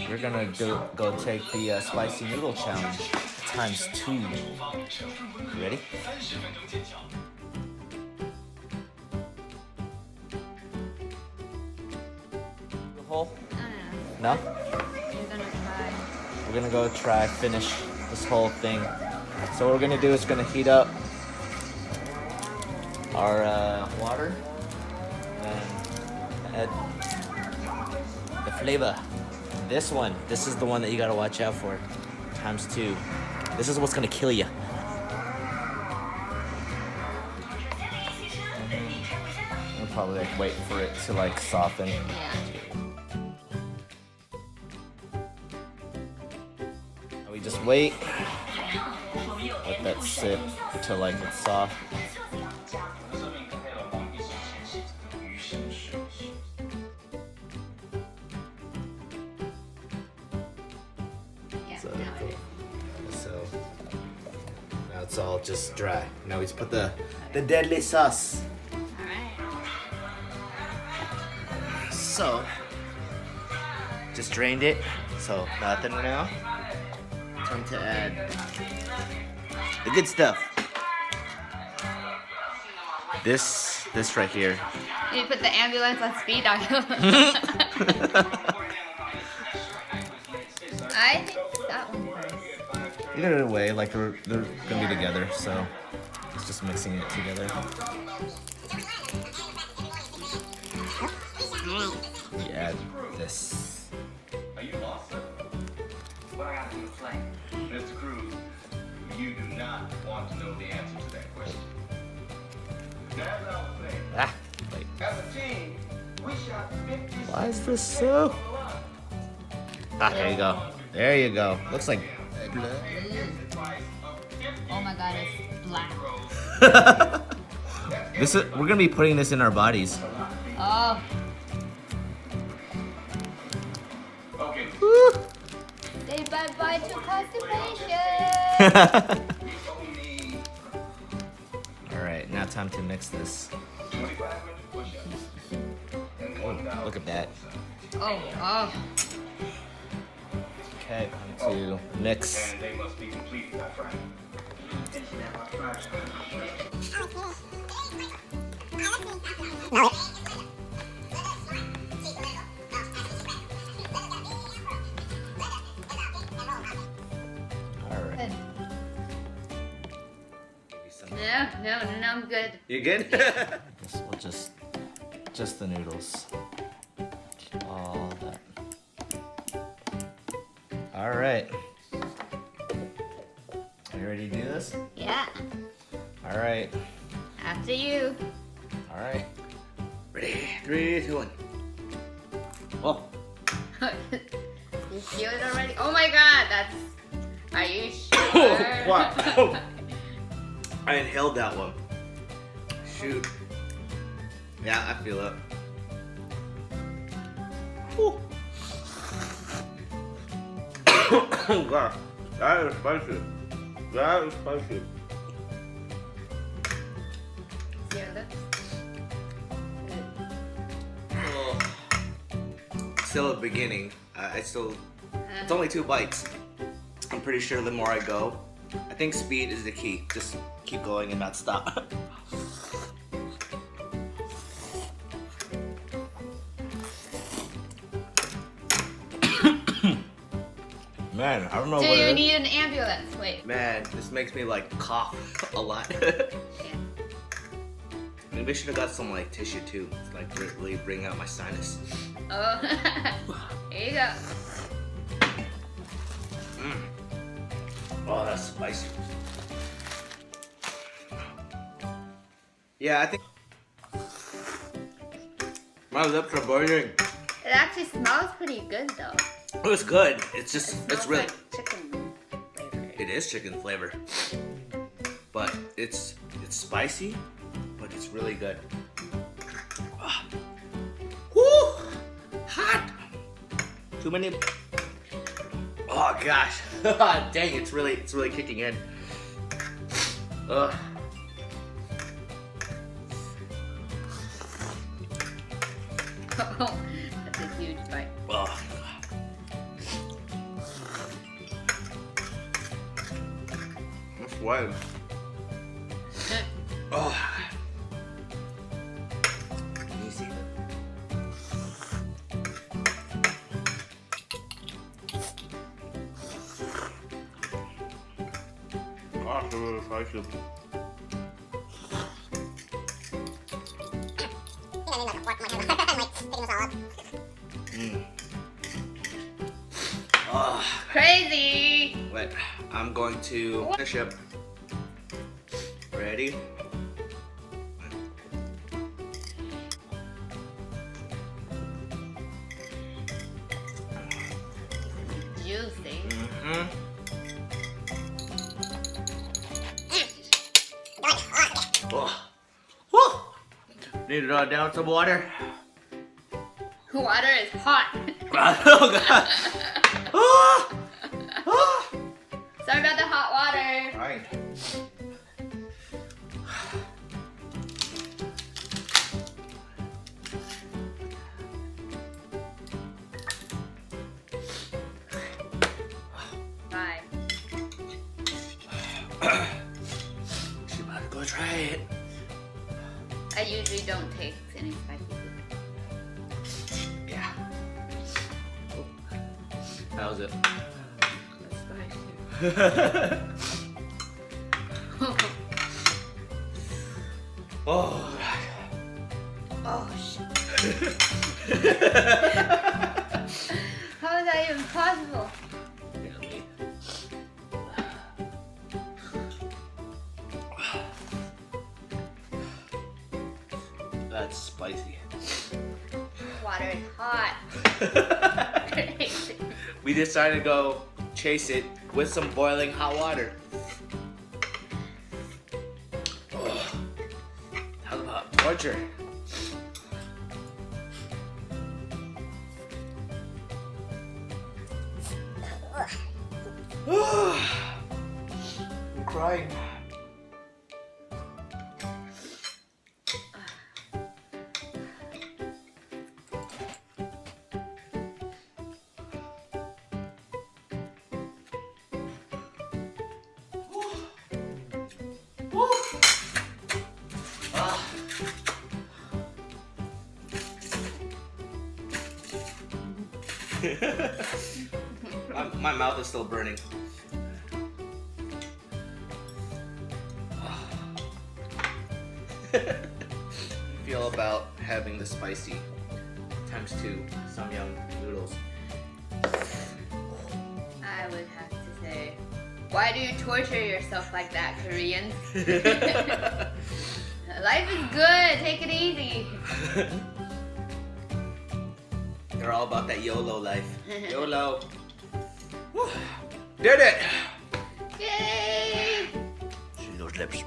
we're gonna go take the spicy noodle challenge ×2. You ready? The hole? No? You're gonna try. We're gonna go finish this whole thing. So what we're gonna do is gonna heat up our water and add the flavor. This is the one that you gotta watch out for. ×2. This is what's gonna kill you. We'll probably wait for it to soften. Yeah. We just wait. Let that sit till it's soft. So now it's all just dry. Now we just put the deadly sauce. Alright. So just drained it. So nothing now. Time to add the good stuff. This right here. You put the ambulance on speed on you. I think that one first. Either way, they're gonna be together, so it's just mixing it together. We add this. Are you lost? What I got to explain? Mr. Cruz, you do not want to know the answer to that question. Now, as I was saying, Wait. as a team, we shot 50. Why is this so? There you go. There you go. Looks like blood. Oh my god, it's black. We're gonna be putting this in our bodies. Oh. Okay. Say bye-bye to constipation. Alright, now time to mix this. 25 push-ups. And Oh, look at that. Oh. Okay, time to mix. And they must be complete by Friday. Alright. No, I'm good. You good? We'll just the noodles. All that. Alright. Are you ready to do this? Yeah. Alright. After you. Alright. Ready? 3, 2, 1. Whoa. You feel it already? Oh my god, that's... Are you sure? What? I inhaled that one. Shoot. Yeah, I feel it. Whew. Oh god. That is spicy. That is spicy. Feel it? Oh. Still at the beginning. It's only 2 bites. I'm pretty sure the more I go, I think speed is the key. Just keep going and not stop. Man, I don't know Do what you it is. need an ambulance? Wait. Man, this makes me cough a lot. Yeah. Maybe I should have got some tissue too, to really bring out my sinus. Oh. Here you go. Oh, that's spicy. Yeah, I think my lips are burning. It actually smells pretty good though. It was good. It's Smells really. like chicken flavor. It is chicken flavor, but it's spicy, but it's really good. Ah. Woo! Hot. Too many. Oh gosh. Dang, it's really kicking in. Ugh. That's a huge bite. Ugh. sweating. Oh. Easy. Oh, it's really spicy. Oh. Crazy. Wait, I'm going to finish it. Ready? Juicy. Mm-hmm. Oh. Woo! Need to draw down some water. Water is hot. Oh god! Oh! Oh! Sorry about the hot water. Fine. Bye. She's about to go try it. I usually don't take any spicy food. Yeah. How's it? It's spicy. Oh. Oh shit. How is that even possible? That's spicy. Water is hot. Crazy. We decided to go chase it with some boiling hot water. Oh. How about torture? I'm crying. My mouth is still burning. Feel about having the spicy ×2 Samyang noodles. I would have to say, why do you torture yourself like that, Koreans? Life is good. Take it easy. They're all about that YOLO life. YOLO. Woo. Did it! Yay! See those lips.